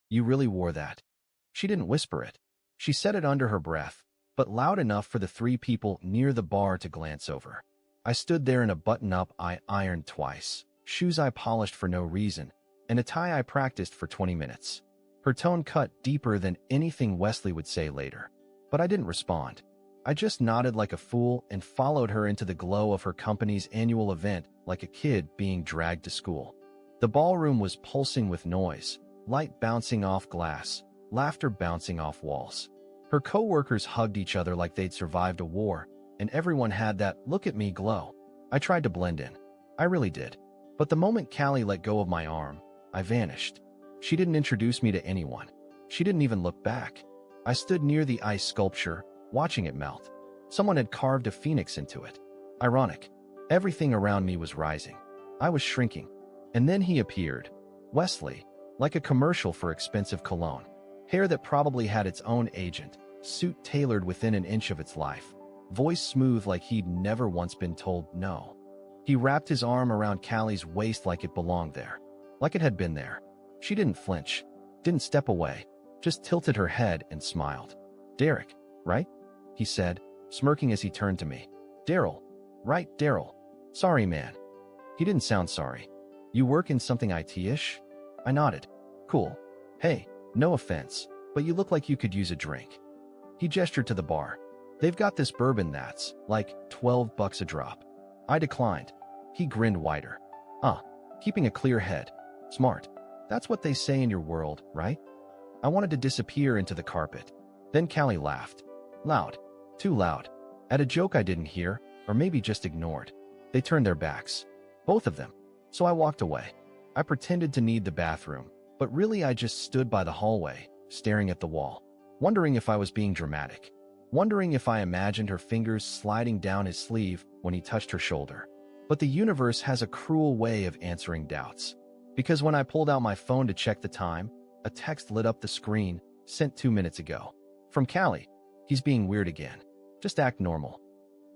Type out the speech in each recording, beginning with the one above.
You really wore that." She didn't whisper it. She said it under her breath, but loud enough for the three people near the bar to glance over. I stood there in a button-up I ironed twice, shoes I polished for no reason, and a tie I practiced for 20 minutes. Her tone cut deeper than anything Wesley would say later. But I didn't respond. I just nodded like a fool and followed her into the glow of her company's annual event like a kid being dragged to school. The ballroom was pulsing with noise, light bouncing off glass, laughter bouncing off walls. Her co-workers hugged each other like they'd survived a war, and everyone had that "look at me" glow. I tried to blend in. I really did. But the moment Callie let go of my arm, I vanished. She didn't introduce me to anyone. She didn't even look back. I stood near the ice sculpture, watching it melt. Someone had carved a phoenix into it. Ironic. Everything around me was rising. I was shrinking. And then he appeared. Wesley, like a commercial for expensive cologne. Hair that probably had its own agent, suit tailored within an inch of its life, voice smooth like he'd never once been told no. He wrapped his arm around Callie's waist like it belonged there, like it had been there. She didn't flinch, didn't step away, just tilted her head and smiled. "Derek, right?" he said, smirking as he turned to me. "Daryl, right, Daryl. Sorry, man." He didn't sound sorry. "You work in something IT-ish?" I nodded. "Cool. Hey, no offense, but you look like you could use a drink." He gestured to the bar. "They've got this bourbon that's, like, $12 a drop." I declined. He grinned wider. Keeping a clear head. Smart. That's what they say in your world, right?" I wanted to disappear into the carpet. Then Callie laughed. Loud. Too loud. At a joke I didn't hear, or maybe just ignored. They turned their backs. Both of them. So I walked away. I pretended to need the bathroom, but really I just stood by the hallway, staring at the wall, wondering if I was being dramatic, wondering if I imagined her fingers sliding down his sleeve when he touched her shoulder. But the universe has a cruel way of answering doubts. Because when I pulled out my phone to check the time, a text lit up the screen, sent 2 minutes ago. From Callie. "He's being weird again. Just act normal."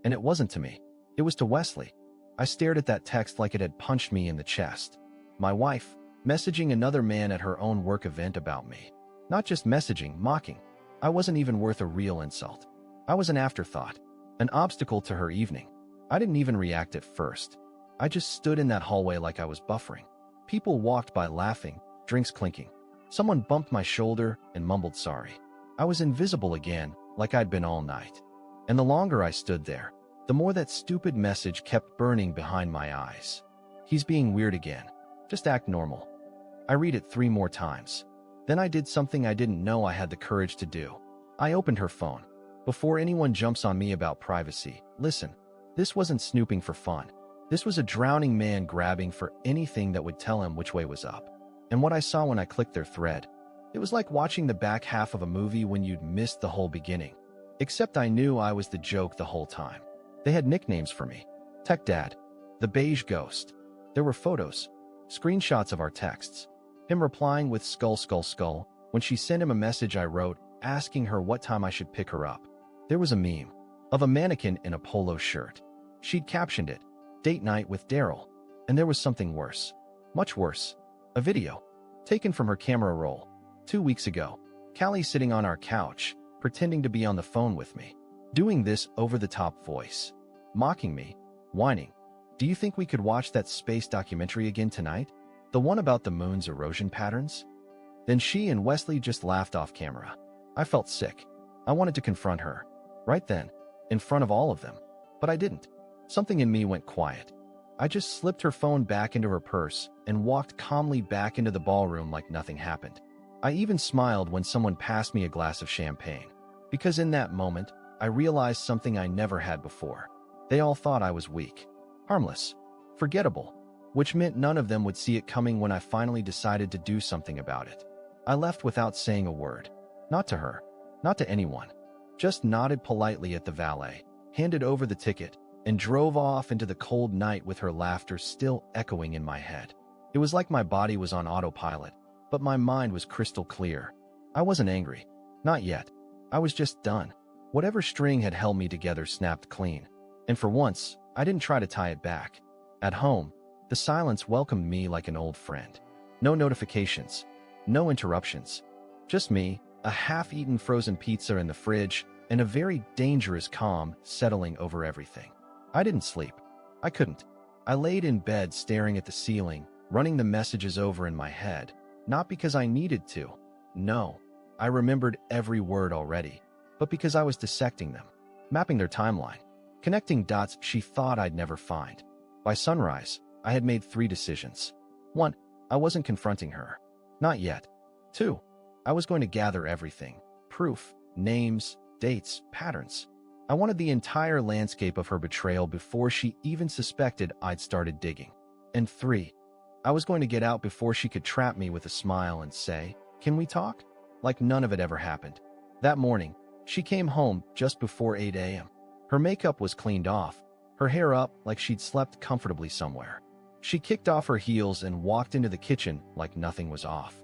And it wasn't to me. It was to Wesley. I stared at that text like it had punched me in the chest. My wife, messaging another man at her own work event about me. Not just messaging, mocking. I wasn't even worth a real insult. I was an afterthought, an obstacle to her evening. I didn't even react at first. I just stood in that hallway like I was buffering. People walked by laughing, drinks clinking. Someone bumped my shoulder and mumbled sorry. I was invisible again, like I'd been all night. And the longer I stood there, the more that stupid message kept burning behind my eyes. "He's being weird again. Just act normal." I read it 3 more times. Then I did something I didn't know I had the courage to do. I opened her phone. Before anyone jumps on me about privacy, listen, this wasn't snooping for fun. This was a drowning man grabbing for anything that would tell him which way was up. And what I saw when I clicked their thread, it was like watching the back half of a movie when you'd missed the whole beginning. Except I knew I was the joke the whole time. They had nicknames for me. Tech Dad, the Beige Ghost. There were photos, screenshots of our texts. Him replying with skull skull skull when she sent him a message I wrote asking her what time I should pick her up. There was a meme of a mannequin in a polo shirt. She'd captioned it, "Date night with Daryl." And there was something worse. Much worse. A video, taken from her camera roll, 2 weeks ago. Callie sitting on our couch, pretending to be on the phone with me. Doing this over-the-top voice. Mocking me. Whining. "Do you think we could watch that space documentary again tonight? The one about the moon's erosion patterns?" Then she and Wesley just laughed off camera. I felt sick. I wanted to confront her. Right then. In front of all of them. But I didn't. Something in me went quiet. I just slipped her phone back into her purse and walked calmly back into the ballroom like nothing happened. I even smiled when someone passed me a glass of champagne. Because in that moment, I realized something I never had before. They all thought I was weak, harmless, forgettable, which meant none of them would see it coming when I finally decided to do something about it. I left without saying a word. Not to her, not to anyone. Just nodded politely at the valet, handed over the ticket, and drove off into the cold night with her laughter still echoing in my head. It was like my body was on autopilot, but my mind was crystal clear. I wasn't angry. Not yet. I was just done. Whatever string had held me together snapped clean. And for once, I didn't try to tie it back. At home, the silence welcomed me like an old friend. No notifications. No interruptions. Just me, a half-eaten frozen pizza in the fridge, and a very dangerous calm settling over everything. I didn't sleep. I couldn't. I laid in bed staring at the ceiling, running the messages over in my head. Not because I needed to. No, I remembered every word already, but because I was dissecting them, mapping their timeline, connecting dots she thought I'd never find. By sunrise, I had made 3 decisions. 1, I wasn't confronting her. Not yet. 2, I was going to gather everything. Proof, names, dates, patterns. I wanted the entire landscape of her betrayal before she even suspected I'd started digging. And 3, I was going to get out before she could trap me with a smile and say, "Can we talk?" Like none of it ever happened. That morning, she came home just before 8 a.m. Her makeup was cleaned off, her hair up like she'd slept comfortably somewhere. She kicked off her heels and walked into the kitchen like nothing was off.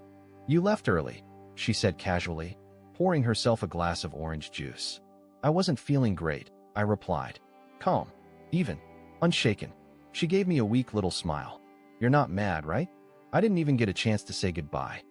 "You left early," she said casually, pouring herself a glass of orange juice. I wasn't feeling great, I replied. Calm, even, unshaken. She gave me a weak little smile. "You're not mad, right?" I didn't even get a chance to say goodbye.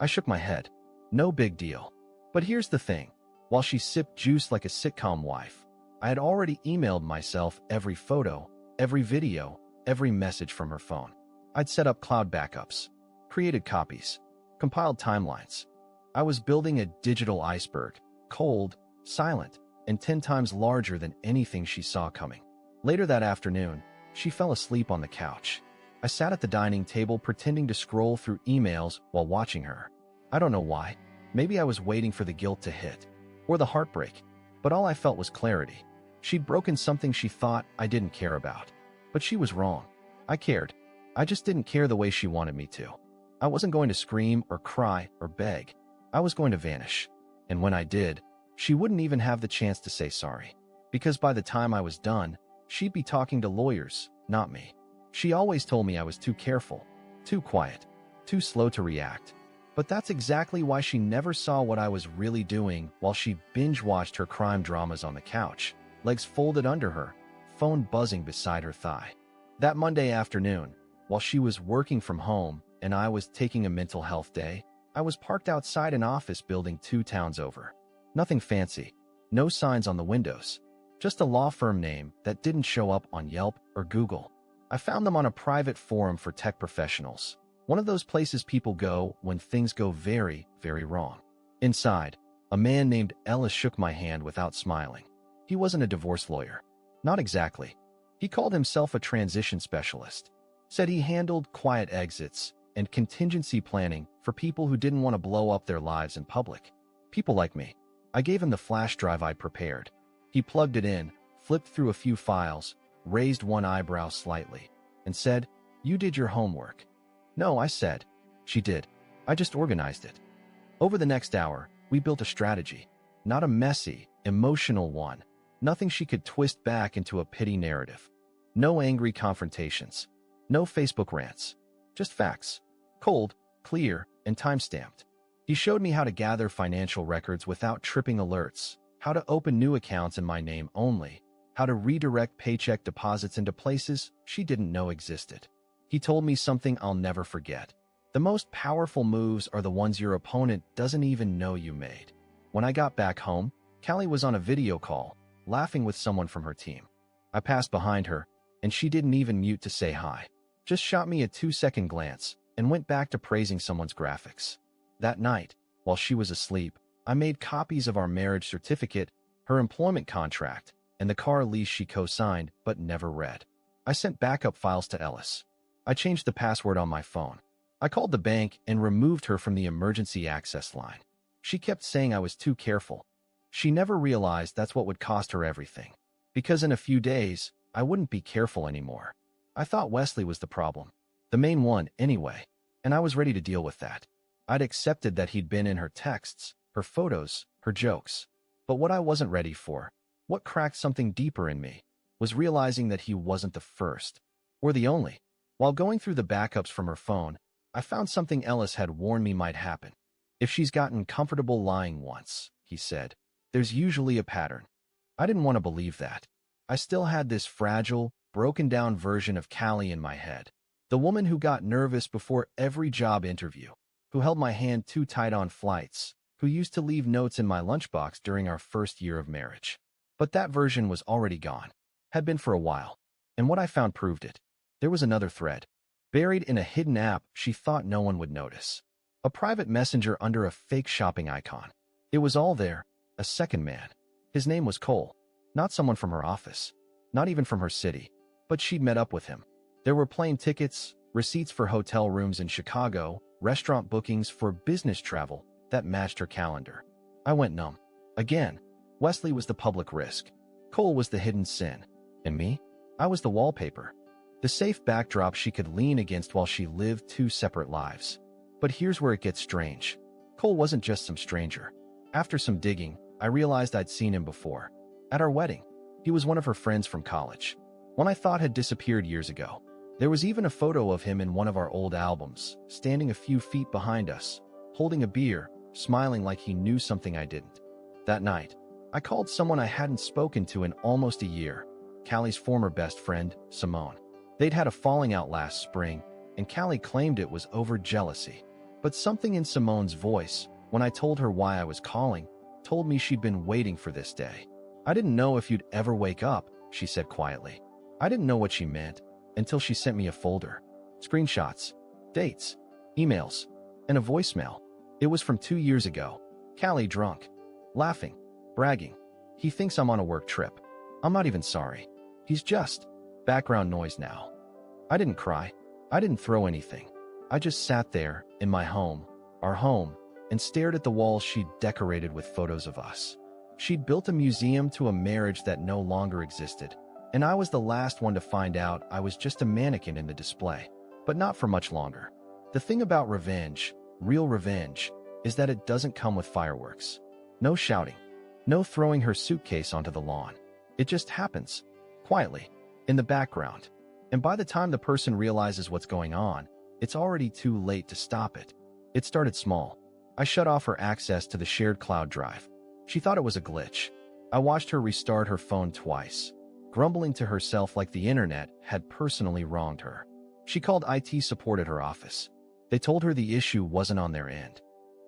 I shook my head. No big deal. But here's the thing. While she sipped juice like a sitcom wife, I had already emailed myself every photo, every video, every message from her phone. I'd set up cloud backups, created copies, compiled timelines. I was building a digital iceberg, cold, silent, and 10 times larger than anything she saw coming. Later that afternoon, she fell asleep on the couch. I sat at the dining table pretending to scroll through emails while watching her. I don't know why. Maybe I was waiting for the guilt to hit, or the heartbreak, but all I felt was clarity. She'd broken something she thought I didn't care about. But she was wrong. I cared. I just didn't care the way she wanted me to. I wasn't going to scream or cry or beg. I was going to vanish. And when I did, she wouldn't even have the chance to say sorry. Because by the time I was done, she'd be talking to lawyers, not me. She always told me I was too careful, too quiet, too slow to react. But that's exactly why she never saw what I was really doing while she binge-watched her crime dramas on the couch, legs folded under her, phone buzzing beside her thigh. That Monday afternoon, while she was working from home and I was taking a mental health day, I was parked outside an office building 2 towns over. Nothing fancy, no signs on the windows, just a law firm name that didn't show up on Yelp or Google. I found them on a private forum for tech professionals, one of those places people go when things go very, very wrong. Inside, a man named Ellis shook my hand without smiling. He wasn't a divorce lawyer. Not exactly. He called himself a transition specialist. Said he handled quiet exits and contingency planning for people who didn't want to blow up their lives in public. People like me. I gave him the flash drive I'd prepared. He plugged it in, flipped through a few files, raised one eyebrow slightly, and said, "You did your homework." "No," I said. "She did. I just organized it." Over the next hour, we built a strategy. Not a messy, emotional one. Nothing she could twist back into a pity narrative. No angry confrontations. No Facebook rants. Just facts. Cold, clear, and time-stamped. He showed me how to gather financial records without tripping alerts, how to open new accounts in my name only, how to redirect paycheck deposits into places she didn't know existed. He told me something I'll never forget. The most powerful moves are the ones your opponent doesn't even know you made. When I got back home, Callie was on a video call, laughing with someone from her team. I passed behind her, and she didn't even mute to say hi. Just shot me a 2-second glance and went back to praising someone's graphics. That night, while she was asleep, I made copies of our marriage certificate, her employment contract, and the car lease she co-signed but never read. I sent backup files to Ellis. I changed the password on my phone. I called the bank and removed her from the emergency access line. She kept saying I was too careful. She never realized that's what would cost her everything. Because in a few days, I wouldn't be careful anymore. I thought Wesley was the problem. The main one, anyway. And I was ready to deal with that. I'd accepted that he'd been in her texts, her photos, her jokes. But what I wasn't ready for, what cracked something deeper in me, was realizing that he wasn't the first, or the only. While going through the backups from her phone, I found something Ellis had warned me might happen. If she's gotten comfortable lying once, he said, there's usually a pattern. I didn't want to believe that. I still had this fragile, broken-down version of Callie in my head. The woman who got nervous before every job interview, who held my hand too tight on flights, who used to leave notes in my lunchbox during our first year of marriage. But that version was already gone. Had been for a while. And what I found proved it. There was another thread. Buried in a hidden app she thought no one would notice. A private messenger under a fake shopping icon. It was all there, a second man. His name was Cole. Not someone from her office. Not even from her city. But she'd met up with him. There were plane tickets, receipts for hotel rooms in Chicago, restaurant bookings for business travel that matched her calendar. I went numb. Again, Wesley was the public risk. Cole was the hidden sin. And me? I was the wallpaper. The safe backdrop she could lean against while she lived two separate lives. But here's where it gets strange. Cole wasn't just some stranger. After some digging, I realized I'd seen him before. At our wedding. He was one of her friends from college. One I thought had disappeared years ago. There was even a photo of him in one of our old albums, standing a few feet behind us, holding a beer, smiling like he knew something I didn't. That night, I called someone I hadn't spoken to in almost a year, Callie's former best friend, Simone. They'd had a falling out last spring, and Callie claimed it was over jealousy. But something in Simone's voice, when I told her why I was calling, told me she'd been waiting for this day. I didn't know if you'd ever wake up, she said quietly. I didn't know what she meant, until she sent me a folder. Screenshots, dates, emails, and a voicemail. It was from 2 years ago. Callie drunk, laughing, bragging. He thinks I'm on a work trip. I'm not even sorry. He's just background noise now. I didn't cry. I didn't throw anything. I just sat there, in my home, our home, and stared at the walls she'd decorated with photos of us. She'd built a museum to a marriage that no longer existed, and I was the last one to find out I was just a mannequin in the display. But not for much longer. The thing about revenge, real revenge, is that it doesn't come with fireworks. No shouting. No throwing her suitcase onto the lawn. It just happens, quietly, in the background. And by the time the person realizes what's going on, it's already too late to stop it. It started small. I shut off her access to the shared cloud drive. She thought it was a glitch. I watched her restart her phone twice, grumbling to herself like the internet had personally wronged her. She called IT support at her office. They told her the issue wasn't on their end.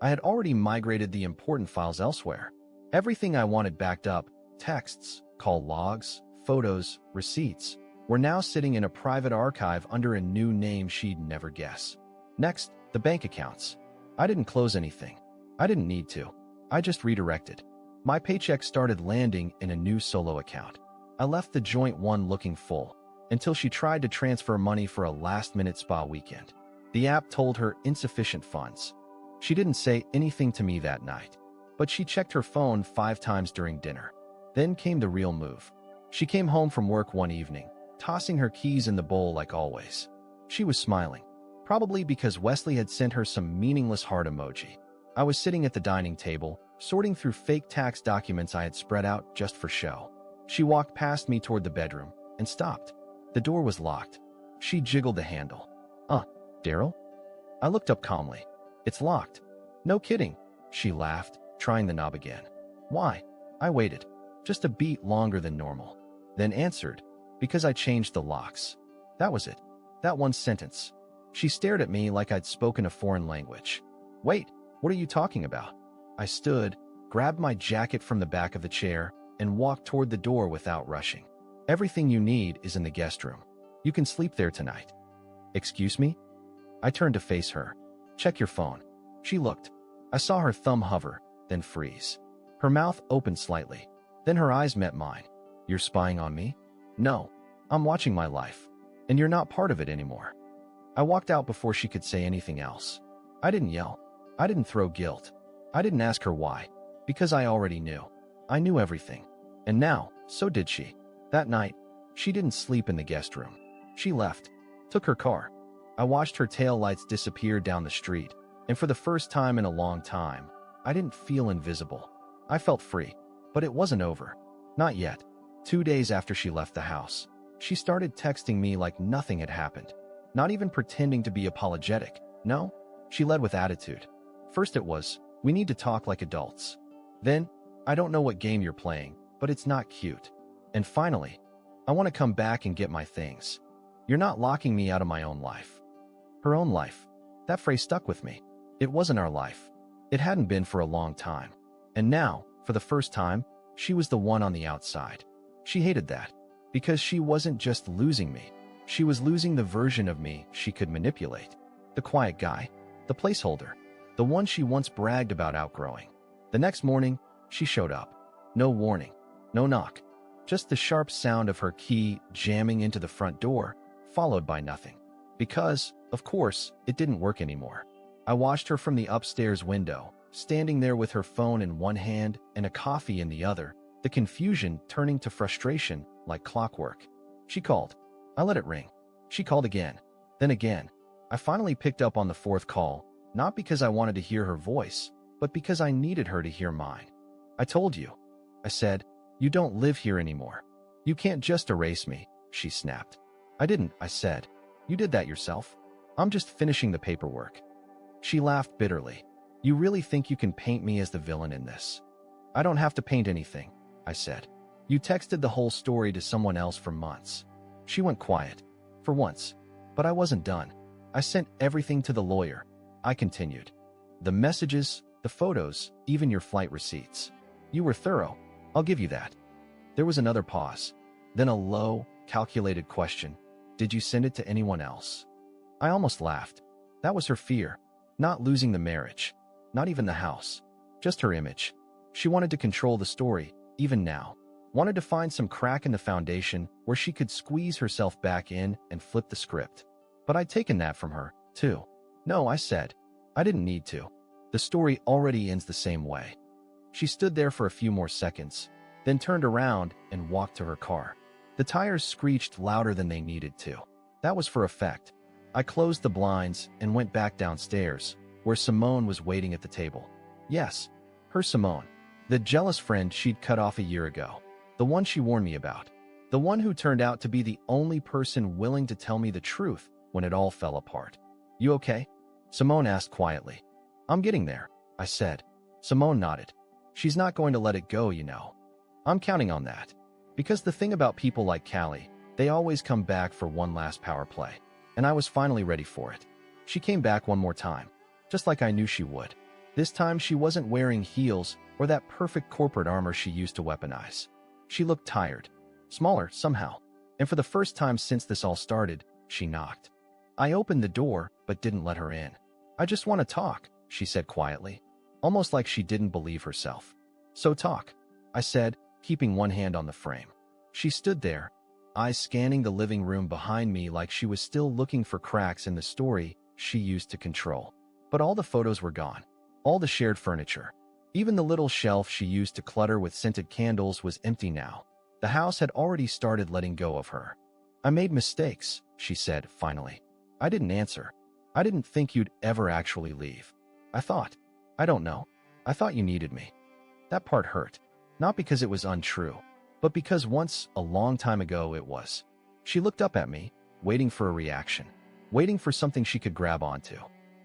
I had already migrated the important files elsewhere. Everything I wanted backed up, texts, call logs, photos, receipts, were now sitting in a private archive under a new name she'd never guess. Next, the bank accounts. I didn't close anything. I didn't need to. I just redirected. My paycheck started landing in a new solo account. I left the joint one looking full, until she tried to transfer money for a last-minute spa weekend. The app told her insufficient funds. She didn't say anything to me that night, but she checked her phone 5 times during dinner. Then came the real move. She came home from work one evening, tossing her keys in the bowl like always. She was smiling, probably because Wesley had sent her some meaningless heart emoji. I was sitting at the dining table, sorting through fake tax documents I had spread out just for show. She walked past me toward the bedroom and stopped. The door was locked. She jiggled the handle. Daryl? I looked up calmly. It's locked. No kidding. She laughed, trying the knob again. Why? I waited. Just a beat longer than normal. Then answered, because I changed the locks. That was it. That one sentence. She stared at me like I'd spoken a foreign language. Wait, what are you talking about? I stood, grabbed my jacket from the back of the chair, and walked toward the door without rushing. Everything you need is in the guest room. You can sleep there tonight. Excuse me? I turned to face her. Check your phone. She looked. I saw her thumb hover, then freeze. Her mouth opened slightly. Then her eyes met mine. You're spying on me? No. I'm watching my life. And you're not part of it anymore. I walked out before she could say anything else. I didn't yell. I didn't throw guilt. I didn't ask her why. Because I already knew. I knew everything. And now, so did she. That night, she didn't sleep in the guest room. She left. Took her car. I watched her taillights disappear down the street. And for the first time in a long time, I didn't feel invisible. I felt free. But it wasn't over. Not yet. 2 days after she left the house, she started texting me like nothing had happened. Not even pretending to be apologetic. No, she led with attitude. First it was, we need to talk like adults. Then, I don't know what game you're playing, but it's not cute. And finally, I want to come back and get my things. You're not locking me out of my own life. Her own life. That phrase stuck with me. It wasn't our life. It hadn't been for a long time. And now, for the first time, she was the one on the outside. She hated that, because she wasn't just losing me. She was losing the version of me she could manipulate. The quiet guy, the placeholder, the one she once bragged about outgrowing. The next morning, she showed up. No warning, no knock, just the sharp sound of her key jamming into the front door, followed by nothing. Because, of course, it didn't work anymore. I watched her from the upstairs window, standing there with her phone in one hand and a coffee in the other, the confusion turning to frustration like clockwork. She called. I let it ring. She called again, then again. I finally picked up on the fourth call, not because I wanted to hear her voice, but because I needed her to hear mine. I told you, I said, you don't live here anymore. You can't just erase me, she snapped. I didn't, I said. You did that yourself. I'm just finishing the paperwork. She laughed bitterly. You really think you can paint me as the villain in this? I don't have to paint anything, I said. You texted the whole story to someone else for months. She went quiet. For once. But I wasn't done. I sent everything to the lawyer. I continued. The messages, the photos, even your flight receipts. You were thorough. I'll give you that. There was another pause. Then a low, calculated question. Did you send it to anyone else? I almost laughed. That was her fear. Not losing the marriage. Not even the house. Just her image. She wanted to control the story, even now. Wanted to find some crack in the foundation where she could squeeze herself back in and flip the script. But I'd taken that from her, too. No, I said. I didn't need to. The story already ends the same way. She stood there for a few more seconds, then turned around and walked to her car. The tires screeched louder than they needed to. That was for effect. I closed the blinds and went back downstairs, where Simone was waiting at the table. Yes, her Simone. The jealous friend she'd cut off a year ago. The one she warned me about. The one who turned out to be the only person willing to tell me the truth when it all fell apart. You okay? Simone asked quietly. I'm getting there, I said. Simone nodded. She's not going to let it go, you know. I'm counting on that. Because the thing about people like Callie, they always come back for one last power play. And I was finally ready for it. She came back one more time, just like I knew she would. This time she wasn't wearing heels or that perfect corporate armor she used to weaponize. She looked tired, smaller somehow, and for the first time since this all started, she knocked. I opened the door, but didn't let her in. I just want to talk, she said quietly, almost like she didn't believe herself. So talk, I said, keeping one hand on the frame. She stood there, eyes scanning the living room behind me like she was still looking for cracks in the story she used to control. But all the photos were gone, all the shared furniture. Even the little shelf she used to clutter with scented candles was empty now. The house had already started letting go of her. I made mistakes, she said, finally. I didn't answer. I didn't think you'd ever actually leave. I don't know. I thought you needed me. That part hurt. Not because it was untrue, but because once, a long time ago, it was. She looked up at me, waiting for a reaction, waiting for something she could grab onto.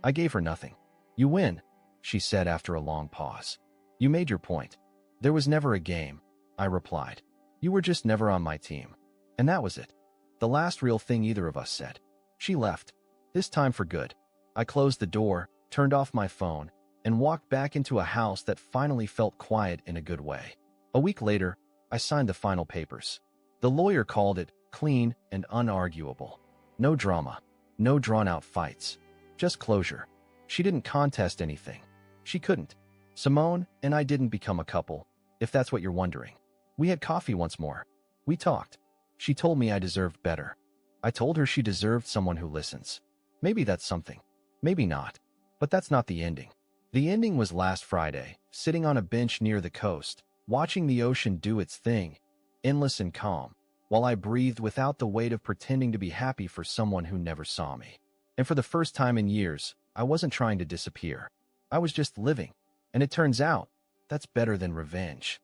I gave her nothing. You win, she said after a long pause. You made your point. There was never a game, I replied. You were just never on my team. And that was it. The last real thing either of us said. She left. This time for good. I closed the door, turned off my phone, and walked back into a house that finally felt quiet in a good way. A week later, I signed the final papers. The lawyer called it clean and unarguable. No drama. No drawn-out fights. Just closure. She didn't contest anything. She couldn't. Simone and I didn't become a couple, if that's what you're wondering. We had coffee once more. We talked. She told me I deserved better. I told her she deserved someone who listens. Maybe that's something. Maybe not. But that's not the ending. The ending was last Friday, sitting on a bench near the coast, watching the ocean do its thing, endless and calm, while I breathed without the weight of pretending to be happy for someone who never saw me. And for the first time in years, I wasn't trying to disappear. I was just living. And it turns out, that's better than revenge.